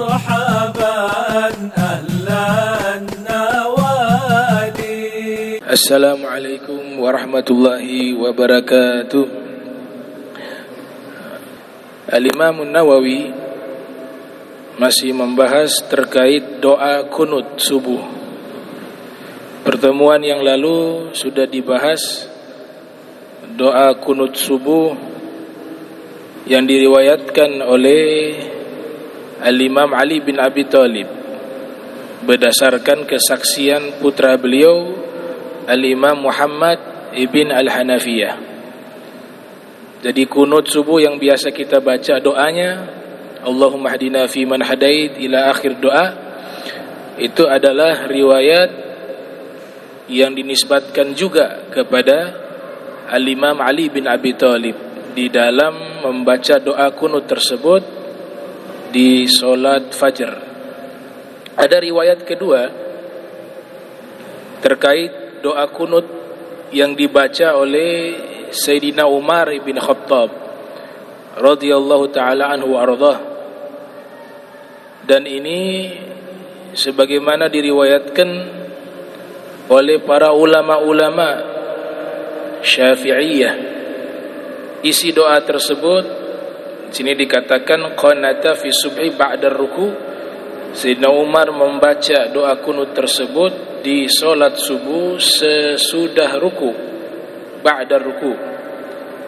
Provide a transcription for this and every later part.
مرحبا أهلا النوادي. السلام عليكم ورحمة الله وبركاته. Al-Imam Nawawi masih membahas terkait doa kunut subuh. Pertemuan yang lalu sudah dibahas doa kunut subuh yang diriwayatkan oleh Al-Imam Ali bin Abi Thalib berdasarkan kesaksian putra beliau Al-Imam Muhammad ibn Al-Hanafiyah. Jadi kunut subuh yang biasa kita baca doanya Allahumma hadina fi man hadait ila akhir doa, itu adalah riwayat yang dinisbatkan juga kepada Al-Imam Ali bin Abi Thalib di dalam membaca doa kunut tersebut di solat fajar. Ada riwayat kedua terkait doa kunut yang dibaca oleh Sayyidina Umar bin Khattab radhiyallahu ta'ala anhu wa ardhah. Dan ini sebagaimana diriwayatkan oleh para ulama-ulama Syafi'iyah. Isi doa tersebut sini dikatakan qanata fi subhi ba'da ruku. Sayyidina Umar membaca doa kunut tersebut di solat subuh sesudah ruku, ba'da ruku,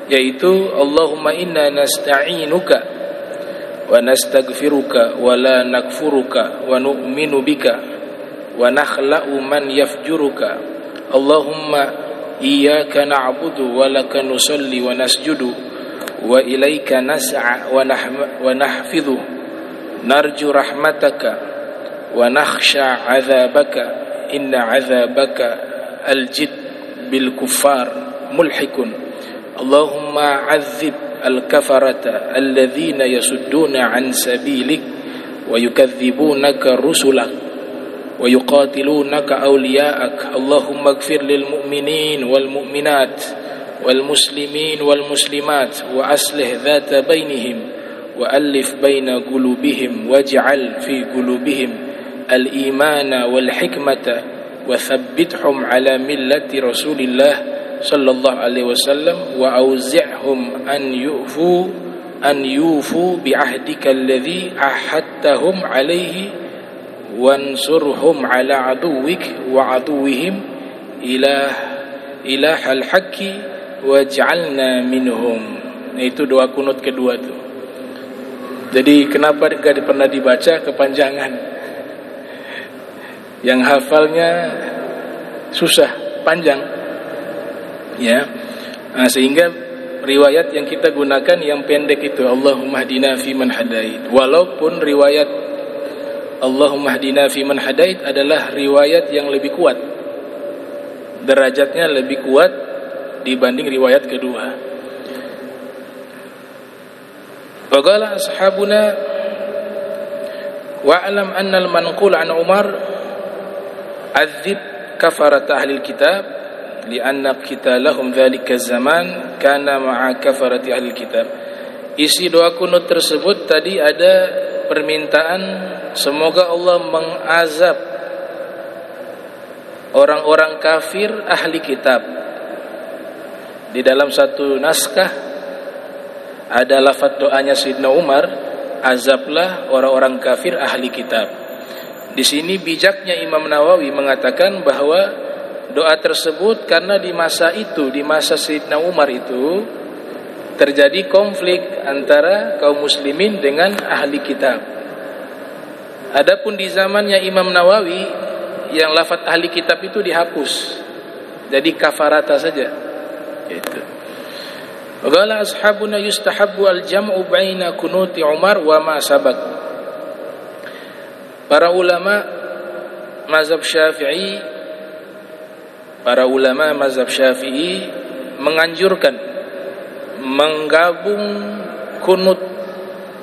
yaitu Allahumma inna nasta'inuka wa nastaghfiruka wa la nakfuruka wa nu'minu bika wa nakhla'u man yafjuruka Allahumma iyyaka na'budu wa laka nusalli wa nasjudu wa ilaika nas'a wa nahfidhu narju rahmataka wa nakhsha 'adzabaka inna 'adzabaka aljid bil kuffar mulhikun Allahumma 'adzib al-kafarata alladhina yasudduna 'an sabilik wa yukadzibunaka rusulak wa yuqatilunaka awliya'ak Allahumma ighfir lil mu'minin wal mu'minat wal muslimin wal muslimat wa aslih dhata bainihim wa alif baina qulubihim waj'al fi qulubihim al-imana wal hikmata wa thabbithhum ala millati Rasulillah sallallahu alaihi wasallam wa auzi'hum an yufu bi ahdika alladhi ahadtahum alaihi wansurhum ala aduwik wa aduwihim ilahal haqqi waj'alna minhum. Itu doa kunut kedua tuh. Jadi kenapa enggak pernah dibaca kepanjangan? Yang hafalnya susah, panjang, ya. Nah, sehingga riwayat yang kita gunakan yang pendek itu Allahumma hdina fi man hadait. Walaupun riwayat Allahumma hdina fi man hadait adalah riwayat yang lebih kuat, derajatnya lebih kuat dibanding riwayat kedua. Waqala ashabuna wa'lam anna al-manqul an Umar azib kafarat ahli kitab lianna qitalahum dzalika zaman kana ma'a kafarati ahli kitab. Isi doa kunut tersebut tadi ada permintaan semoga Allah mengazab orang-orang kafir ahli kitab. Di dalam satu naskah ada lafaz doanya Sayyidina Umar, azablah orang-orang kafir ahli kitab. Di sini bijaknya Imam Nawawi mengatakan bahwa doa tersebut karena di masa itu, di masa Sayyidina Umar itu terjadi konflik antara kaum muslimin dengan ahli kitab. Adapun di zamannya Imam Nawawi yang lafaz ahli kitab itu dihapus, jadi kafarata saja. Itu. Qala ashabuna yustahabbu al-jam'u baina kunuti Umar wa ma sabaq. Para ulama mazhab Syafi'i, menganjurkan menggabung kunut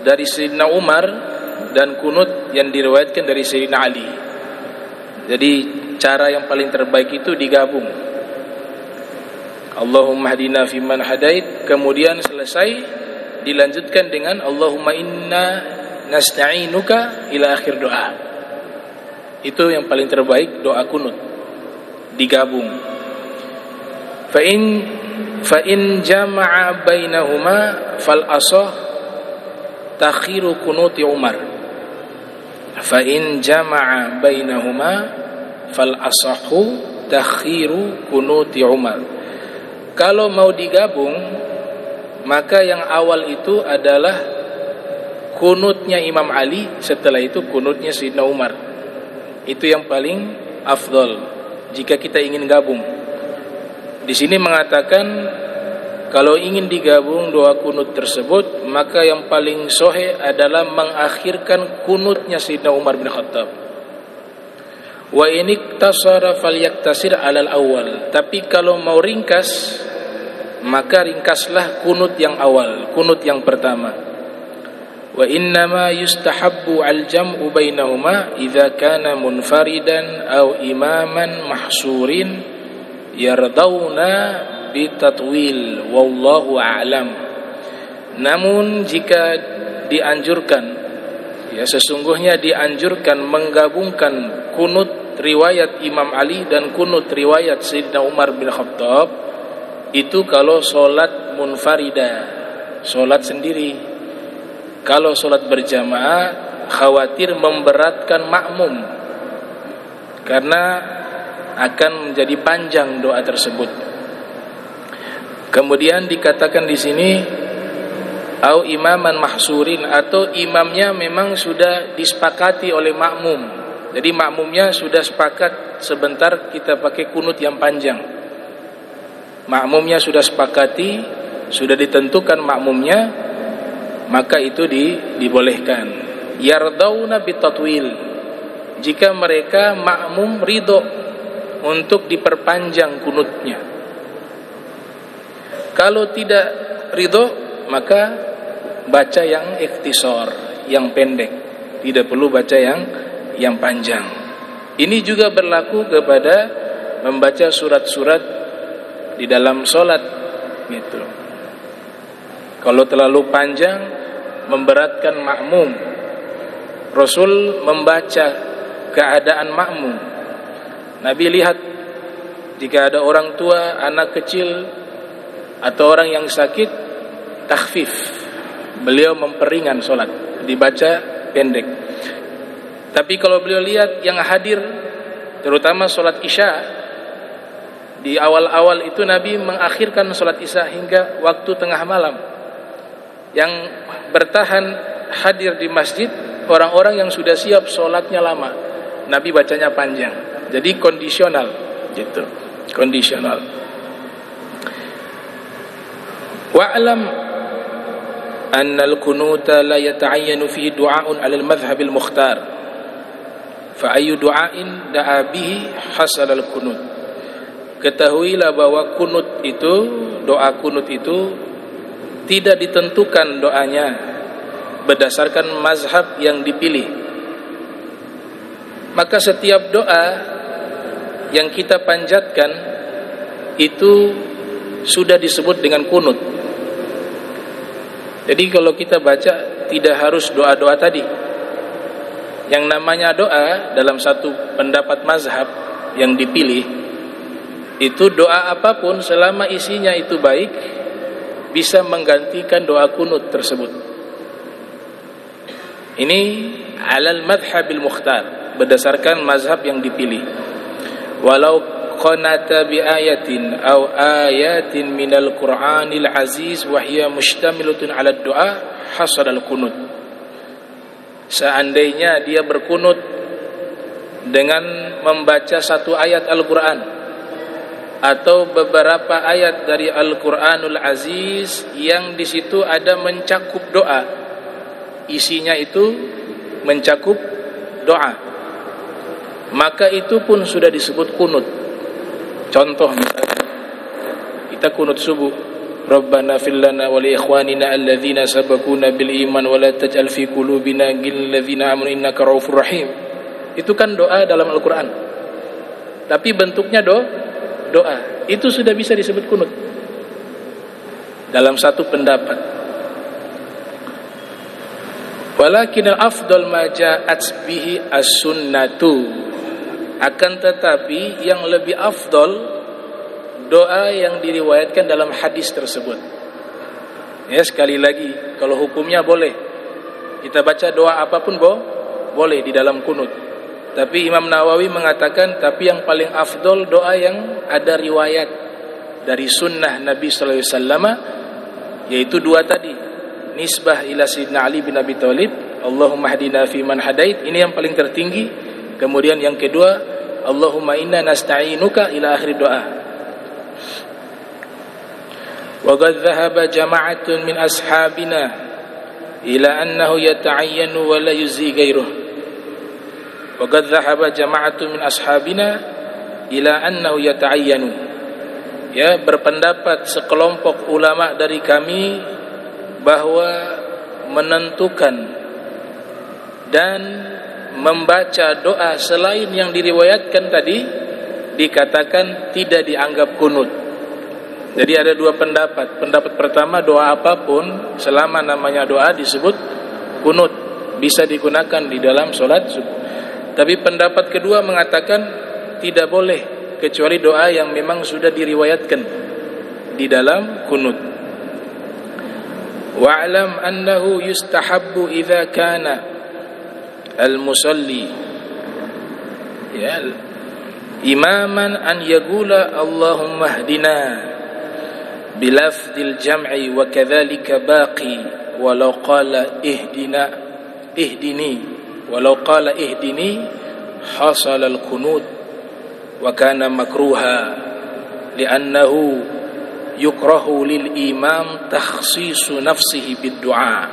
dari Sayyidina Umar dan kunut yang diriwayatkan dari Sayyidina Ali. Jadi cara yang paling terbaik itu digabung. Allahumma hadina fi man hadait, kemudian selesai dilanjutkan dengan Allahumma inna nasta'inuka ila akhir doa. Itu yang paling terbaik doa kunut, digabung. Fa in jama'a bainahuma fal asah takhiru kunuti Umar. Fa in jama'a bainahuma fal asahu takhiru kunuti Umar. Kalau mau digabung, maka yang awal itu adalah kunutnya Imam Ali, setelah itu kunutnya Sayyidina Umar. Itu yang paling afdal jika kita ingin gabung. Di sini mengatakan kalau ingin digabung doa kunut tersebut, maka yang paling sahih adalah mengakhirkan kunutnya Sayyidina Umar bin Khattab. Wa in iktasara falyaktasir alal awal. Tapi kalau mau ringkas, maka ringkaslah kunut yang awal, kunut yang pertama. Wa innama yustahabbu al-jam'u bainahuma idza kana munfaridan aw imaman mahsurin yardawna bitatwil wallahu a'lam. Namun jika dianjurkan, ya sesungguhnya dianjurkan menggabungkan kunut riwayat Imam Ali dan kunut riwayat Sayyidina Umar bin Khattab, itu kalau solat munfarida, solat sendiri. Kalau solat berjamaah khawatir memberatkan makmum, karena akan menjadi panjang doa tersebut. Kemudian dikatakan di sini au imaman mahsurin, atau imamnya memang sudah disepakati oleh makmum. Jadi makmumnya sudah sepakat sebentar kita pakai kunut yang panjang. Makmumnya sudah sepakati, sudah ditentukan makmumnya, maka itu dibolehkan. Yardawna bitatwil, jika mereka makmum ridho untuk diperpanjang kunutnya. Kalau tidak ridho, maka baca yang ikhtisar, yang pendek, tidak perlu baca yang panjang. Ini juga berlaku kepada membaca surat-surat di dalam sholat gitu. Kalau terlalu panjang memberatkan makmum, Rasul membaca keadaan makmum. Nabi lihat jika ada orang tua, anak kecil, atau orang yang sakit, takhfif, beliau memperingan sholat, dibaca pendek. Tapi kalau beliau lihat yang hadir, terutama sholat isya, di awal-awal itu Nabi mengakhirkan sholat isya hingga waktu tengah malam. Yang bertahan hadir di masjid orang-orang yang sudah siap sholatnya lama, Nabi bacanya panjang. Jadi kondisional gitu, kondisional. Wa'lam anna al-kunuta la yata'ayyanu fi du'a'un 'ala al-madhhab al-mukhtar, fa ayyu du'ain da'a bihi hasal al-kunut. Ketahuilah bahwa kunut itu, doa kunut itu tidak ditentukan doanya berdasarkan mazhab yang dipilih. Maka setiap doa yang kita panjatkan itu sudah disebut dengan kunut. Jadi kalau kita baca tidak harus doa-doa tadi. Yang namanya doa dalam satu pendapat mazhab yang dipilih, itu doa apapun selama isinya itu baik bisa menggantikan doa kunut tersebut. Ini alal madhhabil mukhtar, berdasarkan mazhab yang dipilih. Walau qanata bi ayatin aw ayatin minal Qur'anil aziz wa hiya mushtamilatun 'ala du'a hasal al kunut. Seandainya dia berkunut dengan membaca satu ayat Al-Qur'an atau beberapa ayat dari Al-Qur'anul Aziz yang di situ ada mencakup doa, isinya itu mencakup doa, maka itu pun sudah disebut kunut. Contoh misalnya kita kunut subuh, Rabbana fil lana wa li ikhwanina alladzina sabaquna bil iman wa la taj'al fi qulubina ghillal ladzina amanu innaka raufur rahim. Itu kan doa dalam Al-Qur'an. Tapi bentuknya doa. Itu sudah bisa disebut kunut dalam satu pendapat. Walakin al-afdal ma ja'at bihi as-sunnatu. Akan tetapi yang lebih afdal doa yang diriwayatkan dalam hadis tersebut. Ya, sekali lagi, kalau hukumnya boleh kita baca doa apapun boleh di dalam kunut. Tapi Imam Nawawi mengatakan tapi yang paling afdal doa yang ada riwayat dari sunnah Nabi sallallahu alaihi wasallam, yaitu dua tadi. Nisbah ila Sayyidina Ali bin Abi Thalib, Allahumma hdina fi man hadait, ini yang paling tertinggi. Kemudian yang kedua, Allahumma inna nasta'inuka, ila akhir doa. Wa qad dhahaba jama'atun min ashabina ila annahu yata'ayyanu wa la yuzi ghairuh. Wa qad dhahaba jama'atun min ashabina ila annahu yata'ayyanu. Ya, berpendapat sekelompok ulama dari kami bahwa menentukan dan membaca doa selain yang diriwayatkan tadi dikatakan tidak dianggap kunut. Jadi ada dua pendapat. Pendapat pertama, doa apapun selama namanya doa disebut kunut, bisa digunakan di dalam sholat subuh. Tapi pendapat kedua mengatakan tidak boleh kecuali doa yang memang sudah diriwayatkan di dalam kunut. Wa'lam annahu yustahabbu idza kana al-musalli ya imaman an yaqula Allahumma hdina bilafdil jam'i wa kadzalika baqi walau qala ihdini walau qala ihdini hasal al-qunut wa kana makruha li'annahu yukrahu lil imam takhsisu nafsihi bid-du'a.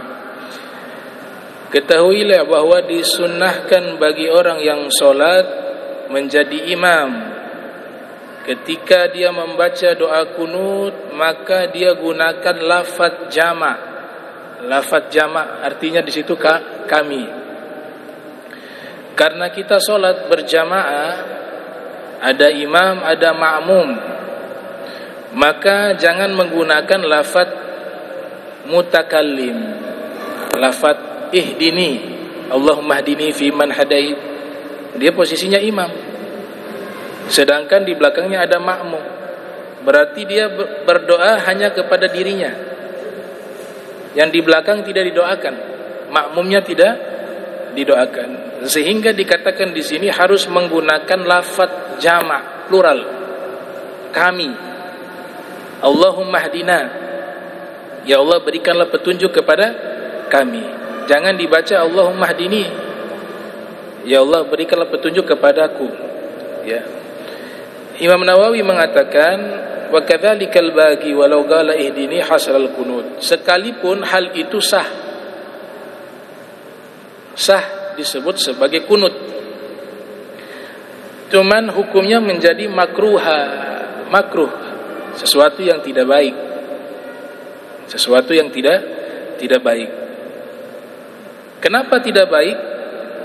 Ketahuilah bahwa disunnahkan bagi orang yang salat menjadi imam. Ketika dia membaca doa kunut, maka dia gunakan lafaz jama'. Lafaz jama' artinya di situ kami. Karena kita salat berjamaah, ada imam, ada makmum. Maka jangan menggunakan lafaz mutakallim. Lafaz ihdini, Allahumma hdini fi man hadait. Dia posisinya imam, sedangkan di belakangnya ada makmum. Berarti dia berdoa hanya kepada dirinya. Yang di belakang tidak didoakan, makmumnya tidak didoakan. Sehingga dikatakan di sini harus menggunakan lafaz jama', plural. Kami. Allahumma hdina. Ya Allah, berikanlah petunjuk kepada kami. Jangan dibaca Allahumma hdini. Ya Allah, berikanlah petunjuk kepadaku. Ya. Imam Nawawi mengatakan wa kadzalikal bagi walau qala ihdini hasal qunut. Sekalipun hal itu sah disebut sebagai kunut. Cuman hukumnya menjadi makruh, sesuatu yang tidak baik. Sesuatu yang tidak baik. Kenapa tidak baik?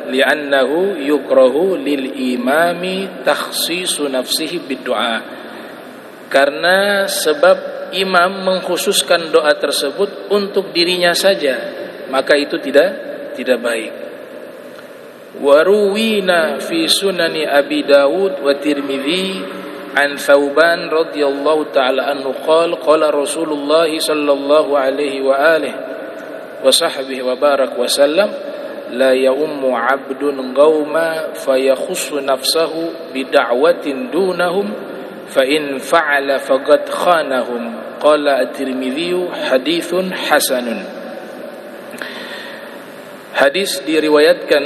Li'annahu yukrahu lil imami takhsisu nafsihi bid-du'a. Karena sebab imam mengkhususkan doa tersebut untuk dirinya saja, maka itu tidak baik. Waruwina fi sunani Abi Dawud wa Tirmidzi an Thauban radhiyallahu ta'ala anhu qala Rasulullah sallallahu alaihi wa alihi wa sahbihi wa barak wa sallam la ya'ummu 'abdun qauma fayakhussu nafsahu bid'awatin dunahum fa in fa'ala faqad khanahum. Qala at-Tirmidzi haditsun hasanun. Hadis diriwayatkan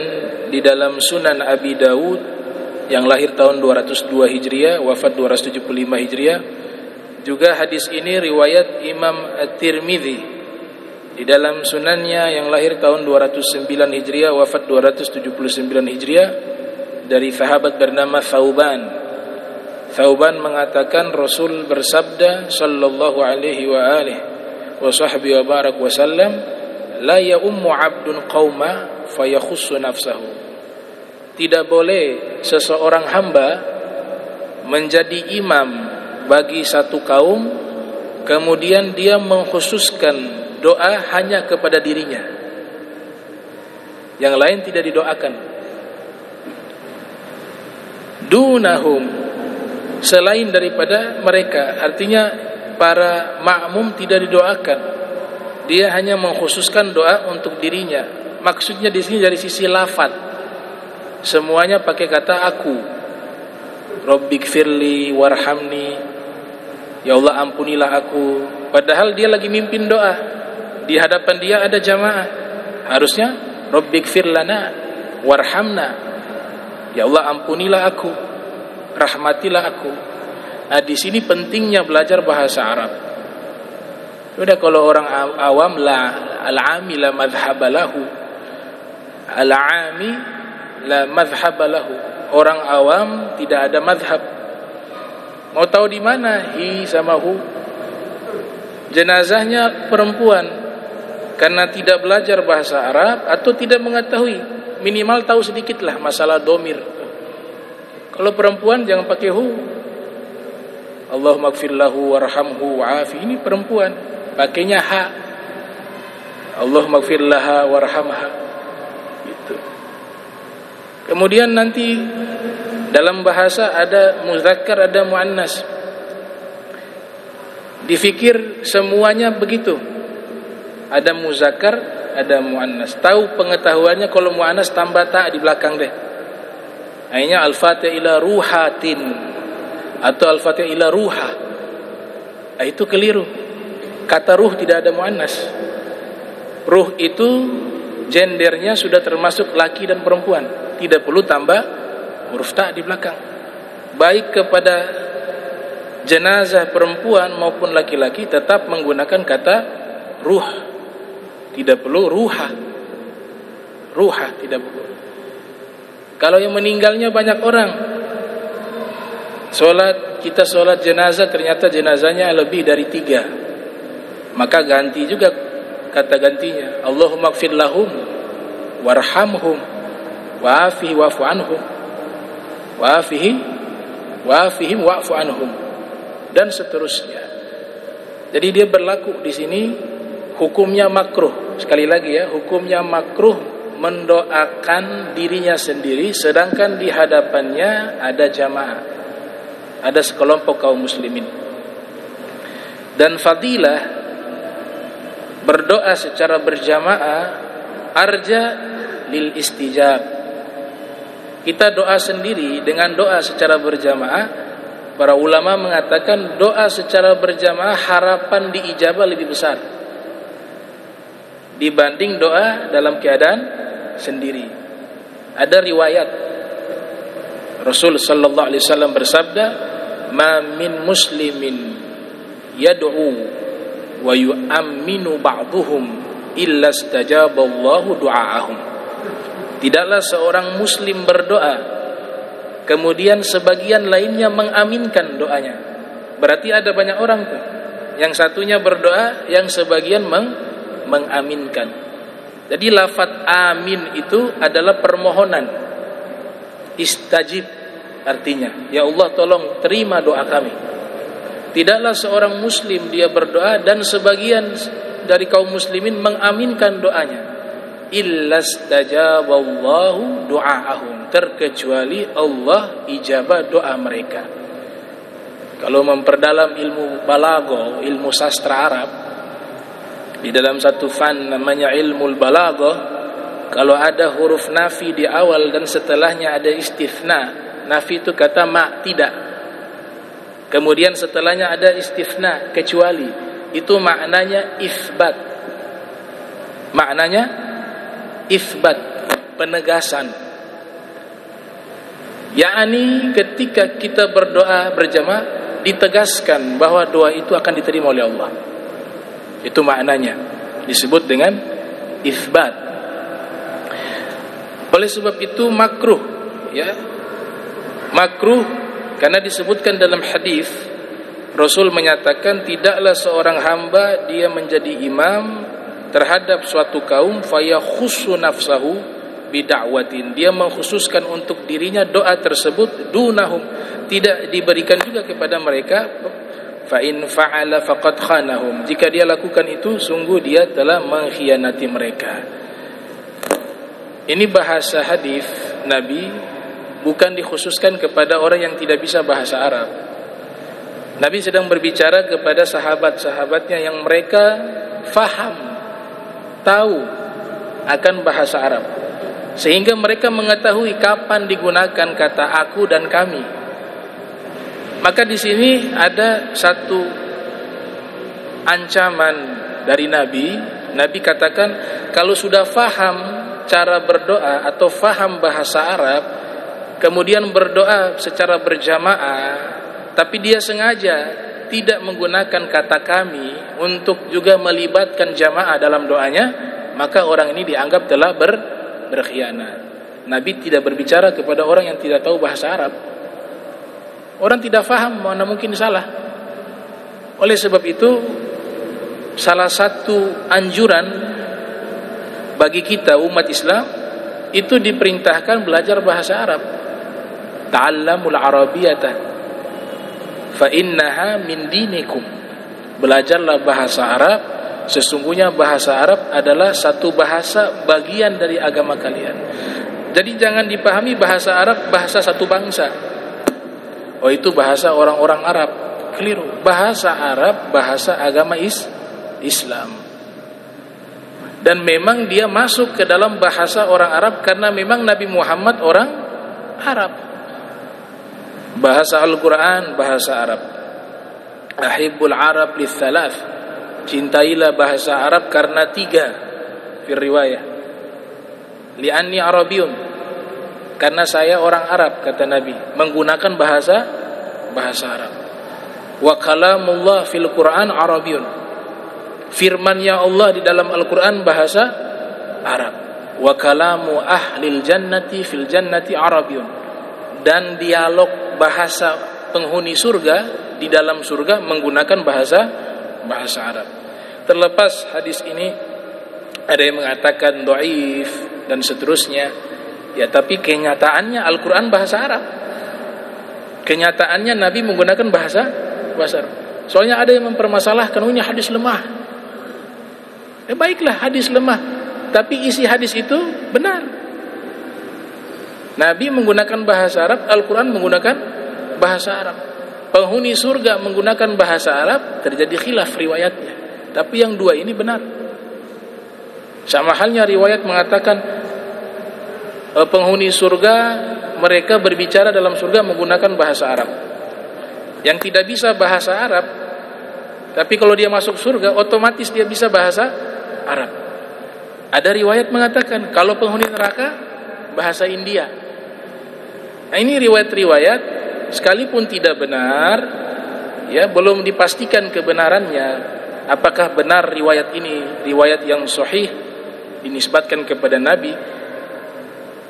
di dalam Sunan Abi Dawud yang lahir tahun 202 Hijriah, wafat 275 Hijriah. Juga hadis ini riwayat Imam At-Tirmidzi di dalam sunannya yang lahir tahun 209 Hijriah, wafat 279 Hijriah, dari sahabat bernama Thauban. Thauban mengatakan Rasul bersabda sallallahu alaihi wa alihi wa sahbihi wa barak wa sallam, la ya'ummu 'abdun qauma fayakhussu nafsahu. Tidak boleh seseorang hamba menjadi imam bagi satu kaum, kemudian dia mengkhususkan doa hanya kepada dirinya. yang lain tidak didoakan. Dunahum, selain daripada mereka, artinya para makmum tidak didoakan. Dia hanya mengkhususkan doa untuk dirinya. Maksudnya di sini dari sisi lafaz, semuanya pakai kata aku. Rabbighfirli warhamni, ya Allah ampunilah aku. Padahal dia lagi mimpin doa, di hadapan dia ada jamaah. Harusnya Rabbighfir lana warhamna, ya Allah ampunilah aku, rahmatilah aku. Nah, di sini pentingnya belajar bahasa Arab. Sudah kalau orang awam al-ami la madhhabalahu, al-ami la madhhabalahu. Orang awam tidak ada madhab. Mau tahu di mana hi sama hu? Jenazahnya perempuan, karena tidak belajar bahasa Arab atau tidak mengetahui, minimal tahu sedikitlah masalah domir. Kalau perempuan jangan pakai hu. Allahumma ighfir lahu warhamhu wa'afi, ini perempuan, pakainya ha. Allahumma ighfir laha warhamha, gitu. Kemudian nanti dalam bahasa ada muzakkar, ada muannas. Difikir semuanya begitu. Ada muzakkar, ada muannas. Tahu pengetahuannya kalau muannas tambah ta di belakang deh. Akhirnya al-fatihah ila ruhatin atau al-fatihah ila ruha. Itu keliru. Kata ruh tidak ada muannas. Ruh itu gendernya sudah termasuk laki dan perempuan. Tidak perlu tambah huruf ta di belakang. Baik kepada jenazah perempuan maupun laki-laki tetap menggunakan kata ruh. Tidak perlu ruha. Ruha tidak perlu. Kalau yang meninggalnya banyak orang, kita sholat jenazah ternyata jenazahnya lebih dari 3, maka ganti juga kata gantinya. Allahumma ighfir lahum warhamhum wa'afihi wa'fu anhum wa'afihim wa'fu anhum, dan seterusnya. Jadi dia berlaku di sini hukumnya makruh. Sekali lagi ya, hukumnya makruh mendoakan dirinya sendiri sedangkan di hadapannya ada jamaah, ada sekelompok kaum muslimin. Dan fadilah berdoa secara berjamaah arja lil istijab. Kita doa sendiri dengan doa secara berjamaah, para ulama mengatakan doa secara berjamaah harapan diijabah lebih besar dibanding doa dalam keadaan sendiri. Ada riwayat Rasul sallallahu alaihi wasallam bersabda, "Ma min muslimin yad'u wa yu'minu ba'dhum illa istajaballahu du'aahum." Tidaklah seorang muslim berdoa kemudian sebagian lainnya mengaminkan doanya. Berarti ada banyak orang tuh. Yang satunya berdoa, yang sebagian mengaminkan. Jadi lafaz amin itu adalah permohonan. Istajib artinya, ya Allah tolong terima doa kami. Tidaklah seorang muslim dia berdoa dan sebagian dari kaum muslimin mengaminkan doanya. Illa stajaballahu du'aahum, terkecuali Allah ijabah doa mereka. Kalau memperdalam ilmu balaghah, ilmu sastra Arab, di dalam satu fan namanya ilmul balaghah, kalau ada huruf nafi di awal dan setelahnya ada istithna. Nafi itu kata ma, tidak. Kemudian setelahnya ada istithna, kecuali. Itu maknanya isbat. Maknanya isbat, penegasan. Yakni ketika kita berdoa berjamaah ditegaskan bahwa doa itu akan diterima oleh Allah. Itu maknanya, disebut dengan isbat. Oleh sebab itu makruh, ya. Makruh karena disebutkan dalam hadis Rasul menyatakan tidaklah seorang hamba dia menjadi imam terhadap suatu kaum fayakhussu nafsahu bida'watin, dia mengkhususkan untuk dirinya doa tersebut dunahum, tidak diberikan juga kepada mereka. Fa in fa'ala faqad khanahum, jika dia lakukan itu sungguh dia telah mengkhianati mereka. Ini bahasa hadis Nabi bukan dikhususkan kepada orang yang tidak bisa bahasa Arab. Nabi sedang berbicara kepada sahabat-sahabatnya yang mereka faham, tahu akan bahasa Arab, sehingga mereka mengetahui kapan digunakan kata aku dan kami. Maka di sini ada satu ancaman dari Nabi. Nabi katakan, kalau sudah faham cara berdoa atau faham bahasa Arab, kemudian berdoa secara berjamaah, tapi dia sengaja tidak menggunakan kata kami untuk juga melibatkan jamaah dalam doanya, maka orang ini dianggap telah berkhianat. Nabi tidak berbicara kepada orang yang tidak tahu bahasa Arab. Orang tidak faham, mana mungkin salah. Oleh sebab itu, salah satu anjuran bagi kita umat Islam itu diperintahkan belajar bahasa Arab. Ta'allamul Arabiyyata fa innaha min dinikum. Belajarlah bahasa Arab, sesungguhnya bahasa Arab adalah satu bahasa bagian dari agama kalian. Jadi jangan dipahami bahasa Arab bahasa satu bangsa. Oh, itu bahasa orang-orang Arab. Keliru. Bahasa Arab bahasa agama Islam. Dan memang dia masuk ke dalam bahasa orang Arab karena memang Nabi Muhammad orang Arab. Bahasa Al-Quran bahasa Arab. Ahibbul Arab lithalath. Cintailah bahasa Arab karena 3 fil riwayah. Li'anni Arabiyun. Karena saya orang Arab, kata Nabi, menggunakan bahasa Arab. Wa kalamullah fil Quran Arabiyun. Firman-Nya Allah di dalam Al-Quran bahasa Arab. Wa kalamu ahlil jannati fil jannati Arabiyun. Dan dialog bahasa penghuni surga di dalam surga menggunakan bahasa Arab. Terlepas hadis ini ada yang mengatakan dhaif dan seterusnya, ya, tapi kenyataannya Al-Quran bahasa Arab. Kenyataannya Nabi menggunakan bahasa Arab. Soalnya ada yang mempermasalahkan, ini hadis lemah. Baiklah, hadis lemah, tapi isi hadis itu benar. Nabi menggunakan bahasa Arab, Al-Quran menggunakan bahasa Arab. Penghuni surga menggunakan bahasa Arab, terjadi khilaf riwayatnya. Tapi yang dua ini benar. Sama halnya riwayat mengatakan penghuni surga mereka berbicara dalam surga menggunakan bahasa Arab. Yang tidak bisa bahasa Arab, tapi kalau dia masuk surga otomatis dia bisa bahasa Arab. Ada riwayat mengatakan kalau penghuni neraka bahasa India. Nah, ini riwayat-riwayat sekalipun tidak benar, ya, belum dipastikan kebenarannya. Apakah benar riwayat ini riwayat yang sahih dinisbatkan kepada Nabi?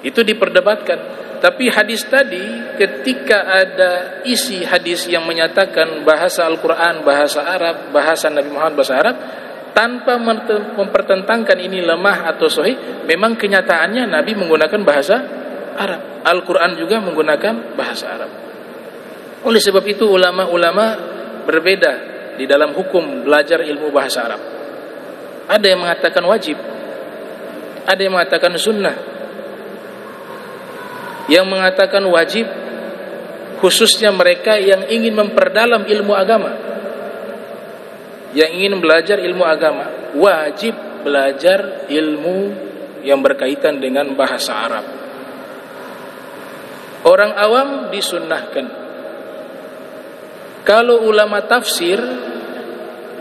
Itu diperdebatkan. Tapi hadis tadi, ketika ada isi hadis yang menyatakan bahasa Al-Quran bahasa Arab, bahasa Nabi Muhammad bahasa Arab, tanpa mempertentangkan ini lemah atau sahih, memang kenyataannya Nabi menggunakan bahasa Arab. Al-Quran juga menggunakan bahasa Arab. Oleh sebab itu ulama-ulama berbeda di dalam hukum belajar ilmu bahasa Arab. Ada yang mengatakan wajib, ada yang mengatakan sunnah. Yang mengatakan wajib khususnya mereka yang ingin memperdalam ilmu agama, yang ingin belajar ilmu agama, wajib belajar ilmu yang berkaitan dengan bahasa Arab. Orang awam disunnahkan. Kalau ulama tafsir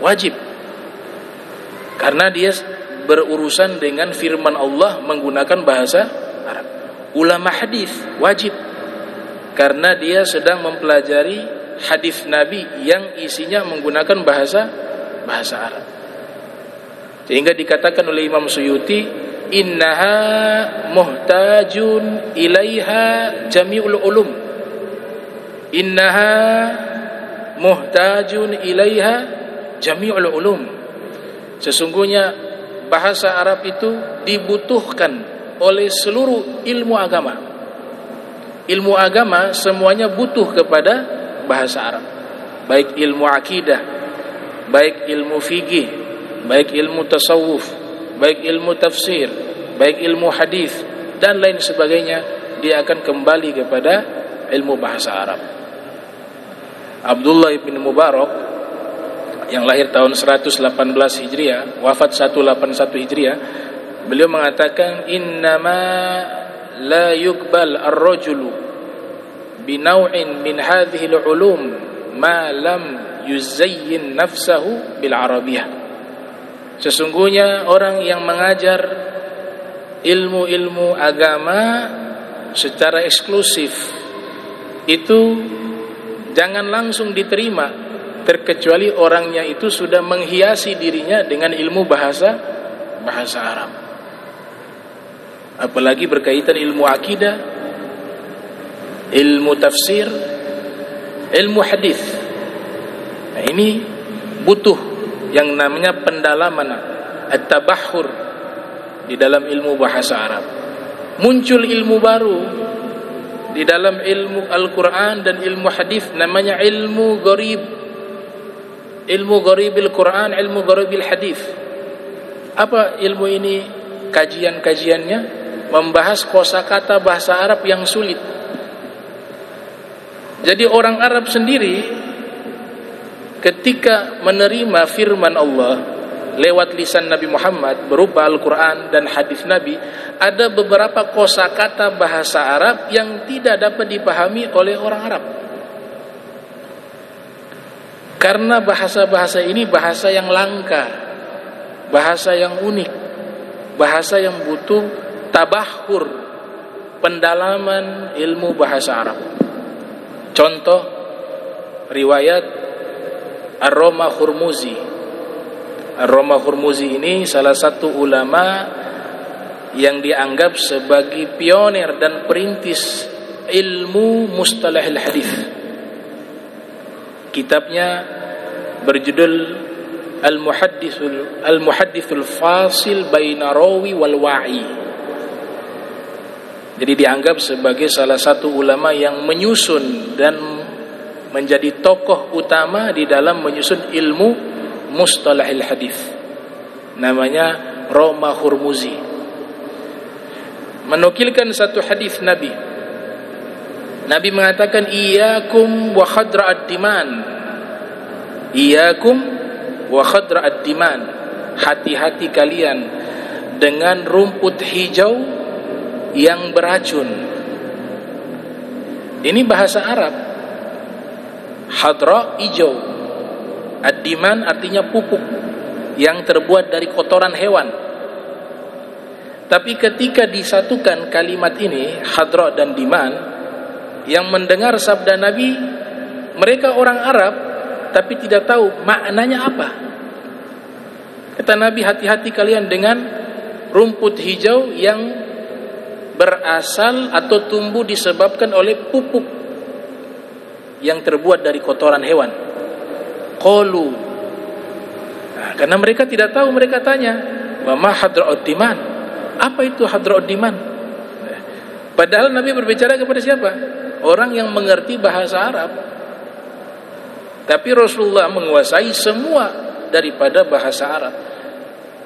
wajib, karena dia berurusan dengan firman Allah menggunakan bahasa Arab. Ulama hadis wajib, karena dia sedang mempelajari hadis Nabi yang isinya menggunakan bahasa Arab. Sehingga dikatakan oleh Imam Suyuti, innaha muhtajun ilaiha jami'ul ulum. Innaha muhtajun ilaiha jami'ul ulum. Sesungguhnya bahasa Arab itu dibutuhkan oleh seluruh ilmu agama. Ilmu agama semuanya butuh kepada bahasa Arab. Baik ilmu akidah, baik ilmu fikih, baik ilmu tasawuf, baik ilmu tafsir, baik ilmu hadis, dan lain sebagainya, dia akan kembali kepada ilmu bahasa Arab. Abdullah bin Mubarak yang lahir tahun 118 Hijriah, wafat 181 Hijriah, beliau mengatakan, innama la yuqbal ar-rajulu binaw'in min hadhihi al-ulum ma lam yuzayyin nafsahu bil arabiyah. Sesungguhnya orang yang mengajar ilmu-ilmu agama secara eksklusif itu jangan langsung diterima, terkecuali orangnya itu sudah menghiasi dirinya dengan ilmu bahasa Arab. Apalagi berkaitan ilmu akidah, ilmu tafsir, ilmu hadis. Nah, ini butuh yang namanya pendalaman, at-tabahhur di dalam ilmu bahasa Arab. Muncul ilmu baru di dalam ilmu Al-Quran dan ilmu hadis, namanya ilmu gharib. Ilmu gharibil Quran, ilmu gharibil hadis. Apa ilmu ini? Kajian-kajiannya membahas kosakata bahasa Arab yang sulit. Jadi orang Arab sendiri ketika menerima firman Allah lewat lisan Nabi Muhammad berupa Al-Quran dan hadis Nabi, ada beberapa kosakata bahasa Arab yang tidak dapat dipahami oleh orang Arab. Karena bahasa-bahasa ini bahasa yang langka, bahasa yang unik, bahasa yang butuh tabahur, pendalaman ilmu bahasa Arab. Contoh riwayat Ar-Roma Hurmuzi. Ar-Roma Hurmuzi ini salah satu ulama yang dianggap sebagai pionir dan perintis ilmu mustalahil hadis. Kitabnya berjudul Al-Muhaddithul Fasil Baina Rawi wal Wa'i. Jadi dianggap sebagai salah satu ulama yang menyusun dan menjadi tokoh utama di dalam menyusun ilmu mustalahil hadis. Namanya Roma Hurmuzi. Menukilkan satu hadis Nabi. Nabi mengatakan, iyyakum wa khadra'ad diman. Iyyakum wa khadra'ad diman. Hati-hati kalian dengan rumput hijau yang beracun. Ini bahasa Arab. Hadra, hijau. Ad-diman artinya pupuk yang terbuat dari kotoran hewan. Tapi ketika disatukan kalimat ini, hadra dan diman, yang mendengar sabda Nabi, mereka orang Arab tapi tidak tahu maknanya apa. Kata Nabi, hati-hati kalian dengan rumput hijau yang berasal atau tumbuh disebabkan oleh pupuk yang terbuat dari kotoran hewan. Qalu. Nah, karena mereka tidak tahu, mereka tanya, "Wa ma hadra'ud diman?" Apa itu hadra'ud diman? Padahal Nabi berbicara kepada siapa? Orang yang mengerti bahasa Arab. Tapi Rasulullah menguasai semua daripada bahasa Arab.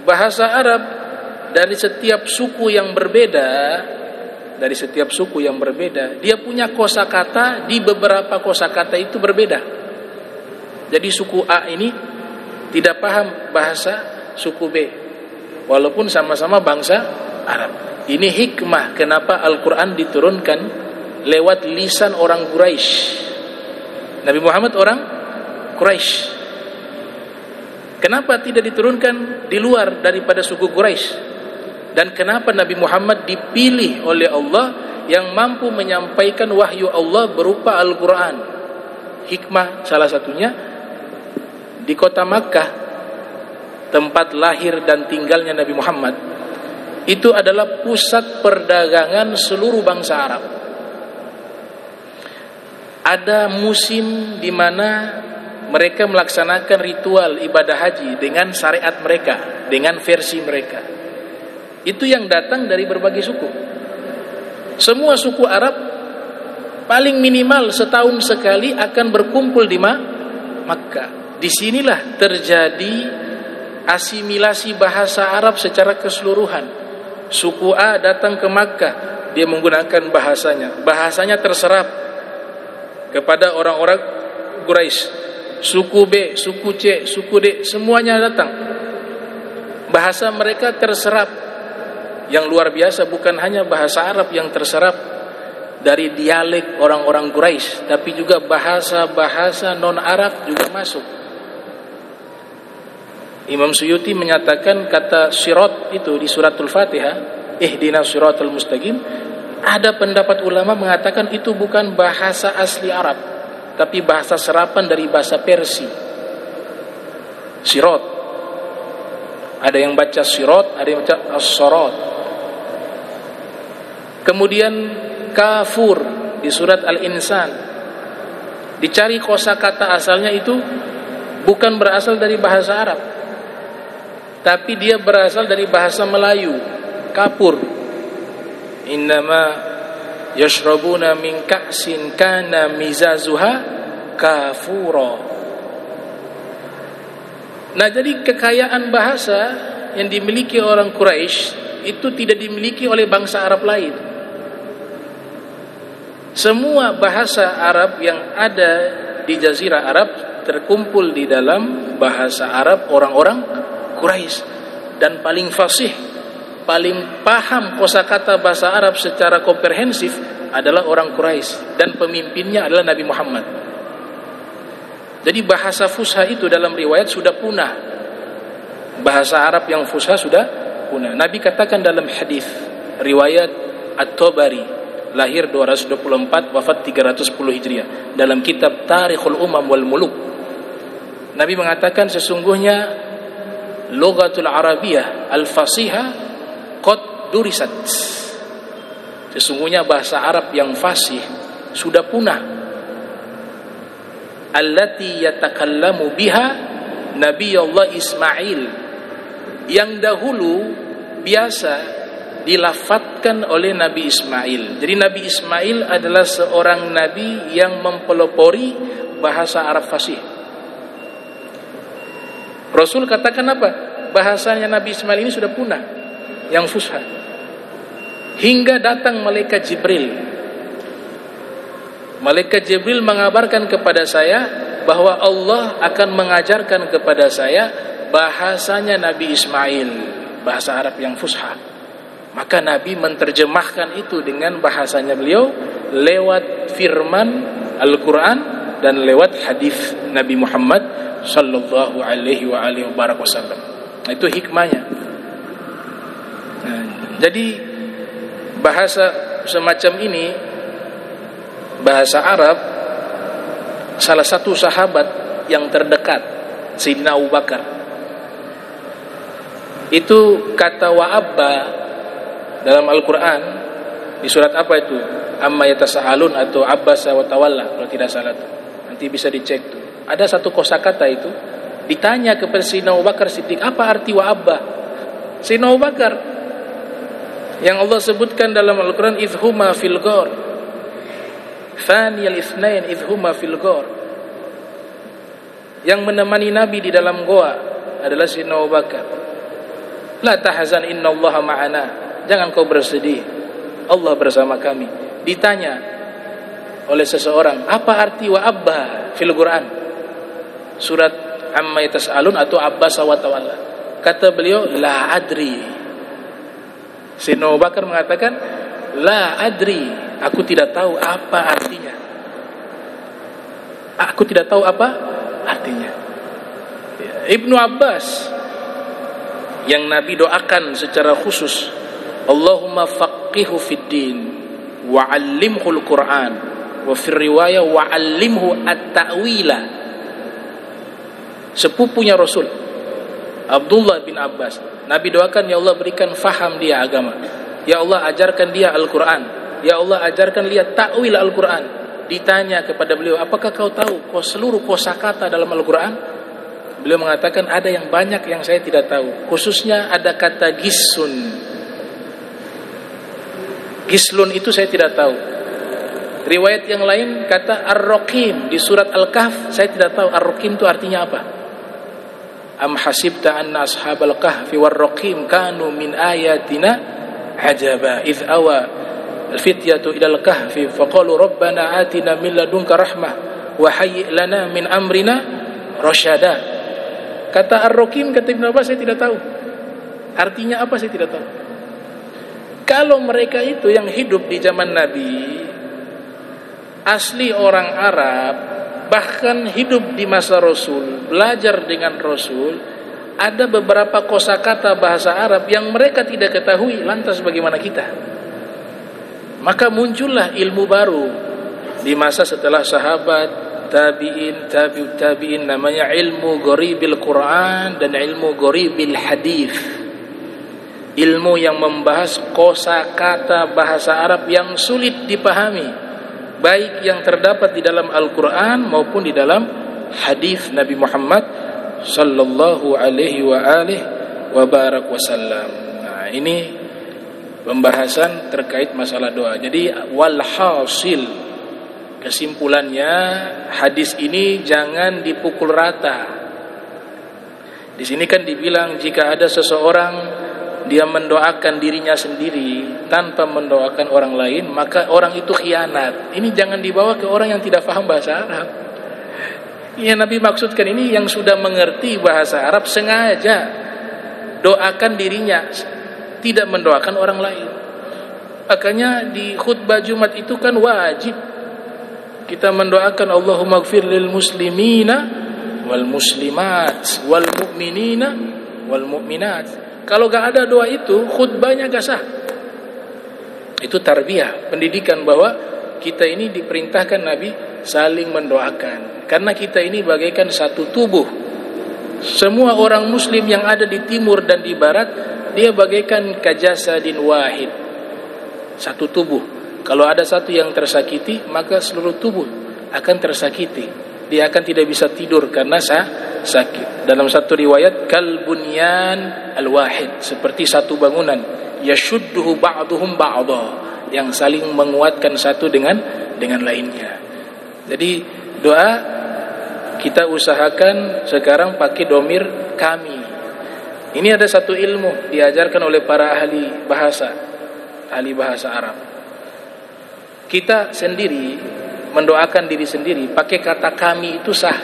Bahasa Arab dari setiap suku yang berbeda, dia punya kosakata, di beberapa kosakata itu berbeda. Jadi suku A ini tidak paham bahasa suku B, walaupun sama-sama bangsa Arab. Ini hikmah kenapa Al-Quran diturunkan lewat lisan orang Quraisy. Nabi Muhammad orang Quraisy. Kenapa tidak diturunkan di luar daripada suku Quraisy? Dan kenapa Nabi Muhammad dipilih oleh Allah yang mampu menyampaikan wahyu Allah berupa Al-Quran? Hikmah salah satunya, di kota Makkah, tempat lahir dan tinggalnya Nabi Muhammad, itu adalah pusat perdagangan seluruh bangsa Arab. Ada musim di mana mereka melaksanakan ritual ibadah haji dengan syariat mereka, dengan versi mereka. Itu yang datang dari berbagai suku. Semua suku Arab paling minimal setahun sekali akan berkumpul di Makkah. Disinilah terjadi asimilasi bahasa Arab secara keseluruhan. Suku A datang ke Makkah, dia menggunakan bahasanya terserap kepada orang-orang Quraisy. Suku B, suku C, suku D, semuanya datang. Bahasa mereka terserap. Yang luar biasa bukan hanya bahasa Arab yang terserap dari dialek orang-orang Quraisy, tapi juga bahasa-bahasa non-Arab juga masuk. Imam Suyuti menyatakan kata sirat itu di suratul Fatihah, ihdinas siratal mustaqim, ada pendapat ulama mengatakan itu bukan bahasa asli Arab, tapi bahasa serapan dari bahasa Persia. Sirat. Ada yang baca sirat, ada yang baca as-sarat. Kemudian kafur di surat Al-Insan. Dicari kosakata asalnya itu bukan berasal dari bahasa Arab, tapi dia berasal dari bahasa Melayu, kapur. Innama yashrabuna min ka'sin kana mizazuha kafura. Nah, jadi kekayaan bahasa yang dimiliki orang Quraisy itu tidak dimiliki oleh bangsa Arab lain. Semua bahasa Arab yang ada di Jazirah Arab terkumpul di dalam bahasa Arab orang-orang Quraisy, dan paling fasih, paling paham kosakata bahasa Arab secara komprehensif adalah orang Quraisy, dan pemimpinnya adalah Nabi Muhammad. Jadi bahasa fusha itu dalam riwayat sudah punah. Bahasa Arab yang fusha sudah punah. Nabi katakan dalam hadis riwayat At-Tabari, lahir 224, wafat 310 Hijriah, dalam kitab Tarikhul Umam wal Muluk, Nabi mengatakan sesungguhnya Lughatul Arabiyah al-Fasihah qad durisat. Sesungguhnya bahasa Arab yang fasih sudah punah. Allati yatakallamu biha Nabi Allah Ismail, yang dahulu biasa dilafatkan oleh Nabi Ismail. Jadi Nabi Ismail adalah seorang nabi yang mempelopori bahasa Arab fasih. Rasul katakan apa? Bahasanya Nabi Ismail ini sudah punah, yang fusha. Hingga datang malaikat Jibril. Malaikat Jibril mengabarkan kepada saya bahwa Allah akan mengajarkan kepada saya bahasanya Nabi Ismail, bahasa Arab yang fusha. Maka Nabi menerjemahkan itu dengan bahasanya beliau lewat firman Al-Quran dan lewat hadis Nabi Muhammad sallallahu alaihi wa alihi wasallam. Itu hikmahnya. Nah, jadi bahasa semacam ini, bahasa Arab, salah satu sahabat yang terdekat, Sayyidina Abu Bakar, itu kata wa'abba dalam Al-Quran di surat apa itu? Amma yatasa'alun atau abbasa wa tawalla, kalau tidak salah itu. Nanti bisa dicek tuh. Ada satu kosakata itu ditanya kepada Sayyidina Abu Bakar Siddiq, apa arti wa'abba? Sayyidina Abu Bakar yang Allah sebutkan dalam Al-Quran, idhuma fil ghar Thaniyal itsnain idhuma fil ghar, yang menemani Nabi di dalam goa adalah Sayyidina Abu Bakar. La tahzan innallaha ma'ana, jangan kau bersedih, Allah bersama kami. Ditanya oleh seseorang, apa arti wa'abba fil Quran? Surat Amma yatas'alun atau abbasa wa tawalla. Kata beliau, la adri. Sayyidina Abu Bakar mengatakan, la adri, aku tidak tahu apa artinya. Aku tidak tahu apa artinya. Ibnu Abbas yang Nabi doakan secara khusus, Allahumma faqihu fid din wa 'allimhul Qur'an, wa fi riwayah wa 'allimhu at-ta'wila. Sepupunya Rasul Abdullah bin Abbas, Nabi doakan, ya Allah berikan faham dia agama, ya Allah ajarkan dia Al-Quran, ya Allah ajarkan dia ta'wil Al-Quran. Ditanya kepada beliau, apakah kau tahu seluruh kosakata dalam Al-Quran? Beliau mengatakan, ada yang banyak yang saya tidak tahu, khususnya ada kata gisun. Gislun itu saya tidak tahu. Riwayat yang lain kata ar-raqim di surat Al-Kahf, saya tidak tahu ar-raqim itu artinya apa. Am hasibta anna ashabal kahfi war-raqim kanu min ayatina ajaba idh awa al-fityatu ila al-kahfi faqalu rabbana atina min ladunka rahmah wa hayyi' lana min amrina rasyada. Kata Ar-Rakim, kata Ibn Abbas, saya tidak tahu artinya apa, saya tidak tahu. Kalau mereka itu yang hidup di zaman Nabi, asli orang Arab, bahkan hidup di masa Rasul, belajar dengan Rasul, ada beberapa kosakata bahasa Arab yang mereka tidak ketahui, lantas bagaimana kita? Maka muncullah ilmu baru di masa setelah sahabat, tabi'in, tabi'ut tabi'in, namanya ilmu ghoribil Quran dan ilmu ghoribil hadis. Ilmu yang membahas kosakata bahasa Arab yang sulit dipahami, baik yang terdapat di dalam Al-Quran maupun di dalam hadis Nabi Muhammad sallallahu alaihi wa alihi wa barak wasallam. Nah, ini pembahasan terkait masalah doa. Jadi walhasil, kesimpulannya, hadis ini jangan dipukul rata. Di sini kan dibilang jika ada seseorang dia mendoakan dirinya sendiri tanpa mendoakan orang lain, maka orang itu khianat. Ini jangan dibawa ke orang yang tidak paham bahasa Arab. Yang Nabi maksudkan ini yang sudah mengerti bahasa Arab sengaja doakan dirinya, tidak mendoakan orang lain. Makanya di khutbah Jumat itu kan wajib kita mendoakan Allahumma gfir lil muslimina wal muslimat wal mu'minina wal mu'minat. Kalau gak ada doa itu, khutbahnya gak sah. Itu tarbiyah, pendidikan bahwa kita ini diperintahkan Nabi saling mendoakan. Karena kita ini bagaikan satu tubuh. Semua orang muslim yang ada di timur dan di barat, dia bagaikan kajasadin wahid, satu tubuh. Kalau ada satu yang tersakiti, maka seluruh tubuh akan tersakiti. Dia akan tidak bisa tidur karena sakit. Dalam satu riwayat, kal bunyan al-wahid, seperti satu bangunan, yashudduhu ba'duhum ba'dha, yang saling menguatkan satu dengan lainnya. Jadi doa kita usahakan sekarang pakai domir kami. Ini ada satu ilmu diajarkan oleh para ahli bahasa Arab. Kita sendiri mendoakan diri sendiri pakai kata kami itu sah.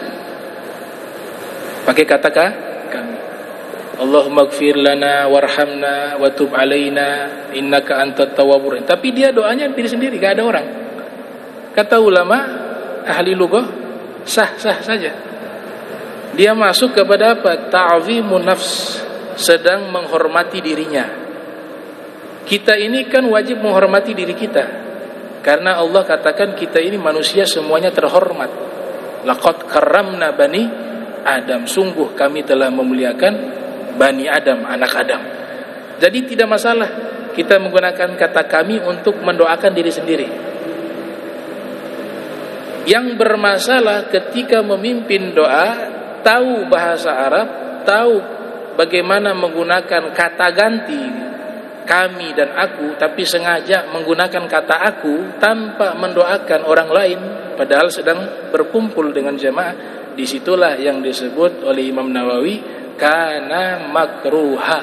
Pakai kata kami. Allahumma gfir lana warhamna wa tub alaina innaka antat tawwabur. Tapi dia doanya diri sendiri, gak ada orang. Kata ulama ahli lughah, sah saja. Dia masuk kepada apa? Ta'zimun nafs, sedang menghormati dirinya. Kita ini kan wajib menghormati diri kita. Karena Allah katakan kita ini manusia semuanya terhormat. Laqad karramna bani Adam. Sungguh kami telah memuliakan Bani Adam, anak Adam. Jadi tidak masalah kita menggunakan kata kami untuk mendoakan diri sendiri. Yang bermasalah ketika memimpin doa, tahu bahasa Arab, tahu bagaimana menggunakan kata ganti kami dan aku, tapi sengaja menggunakan kata aku tanpa mendoakan orang lain, padahal sedang berkumpul dengan jemaah. Disitulah yang disebut oleh Imam Nawawi kana makruha.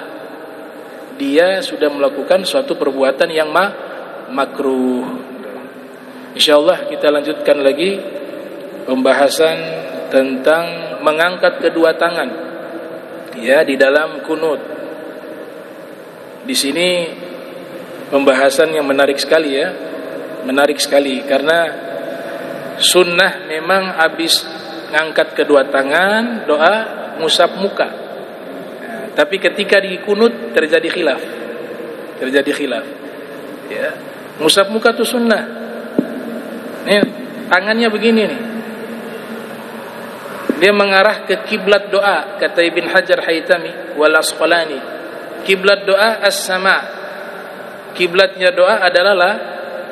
Dia sudah melakukan suatu perbuatan yang makruh. Insyaallah kita lanjutkan lagi pembahasan tentang mengangkat kedua tangan ya di dalam kunut. Di sini pembahasan yang menarik sekali ya. Menarik sekali karena sunnah memang habis ngangkat kedua tangan doa ngusap muka. Nah, tapi ketika di kunut terjadi khilaf. Ya. Ngusap muka itu sunnah. Nih, tangannya begini nih. Dia mengarah ke kiblat doa, kata Ibn Hajar Haytami wal Asqalani. Kiblat doa as-sama. Kiblatnya doa adalah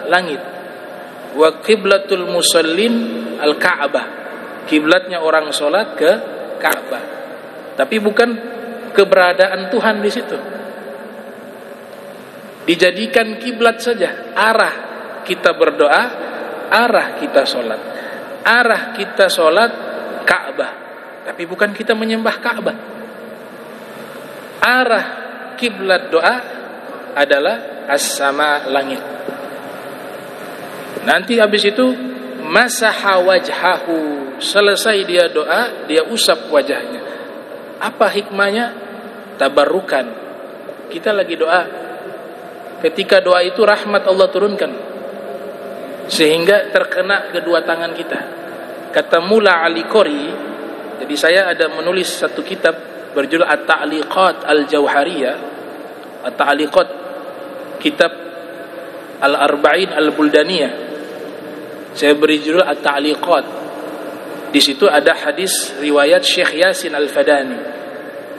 langit. Wa kiblatul musallin al-Ka'bah. Kiblatnya orang salat ke Ka'bah. Tapi bukan keberadaan Tuhan di situ. Dijadikan kiblat saja, arah kita berdoa, arah kita salat. Arah kita salat Ka'bah. Tapi bukan kita menyembah Ka'bah. Arah kiblat doa adalah as-sama, langit. Nanti habis itu masaha wajhahu, selesai dia doa, dia usap wajahnya. Apa hikmahnya? Tabarrukan. Kita lagi doa, ketika doa itu rahmat Allah turunkan, sehingga terkena kedua tangan kita. Kata Mula Ali Qori, jadi saya ada menulis satu kitab berjudul At-Ta'liqat Al-Jauhariyah, At-Ta'liqat, kitab Al-Arba'in Al-Buldaniyah. Saya beri judul At-Ta'liqat. Di situ ada hadis riwayat Syekh Yasin Al-Fadani.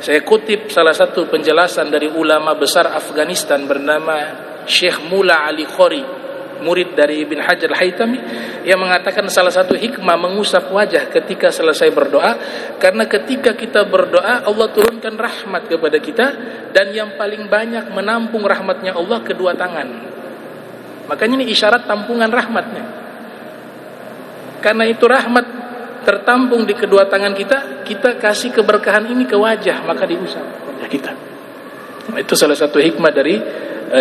Saya kutip salah satu penjelasan dari ulama besar Afghanistan bernama Syekh Mula Ali Qori, murid dari Ibn Hajar Al-Haytami, yang mengatakan salah satu hikmah mengusap wajah ketika selesai berdoa, karena ketika kita berdoa Allah turunkan rahmat kepada kita, dan yang paling banyak menampung rahmatnya Allah kedua tangan. Makanya ini isyarat tampungan rahmatnya. Karena itu rahmat tertampung di kedua tangan kita, kita kasih keberkahan ini ke wajah, maka diusap wajah kita. Nah, itu salah satu hikmah dari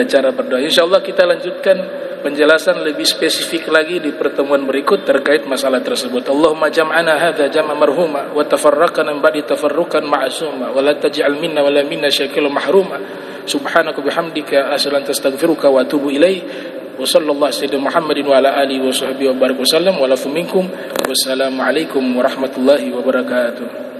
cara berdoa. InsyaAllah kita lanjutkan penjelasan lebih spesifik lagi di pertemuan berikut terkait masalah tersebut. Allahumma jam'ana hadza jam'a marhuma wa tafarraqana ba'di tafarruqan ma'suma wa la taj'al minna wa la minna syakilan mahruma. Subhanaka bihamdika asyhadu an la ilaha illa anta astaghfiruka wa atubu ilaik. Wa sallallahu sayyidina Muhammadin wa ala alihi wa sahbihi wa barik wasallam wa lafu minkum. Wassalamu alaikum warahmatullahi wabarakatuh.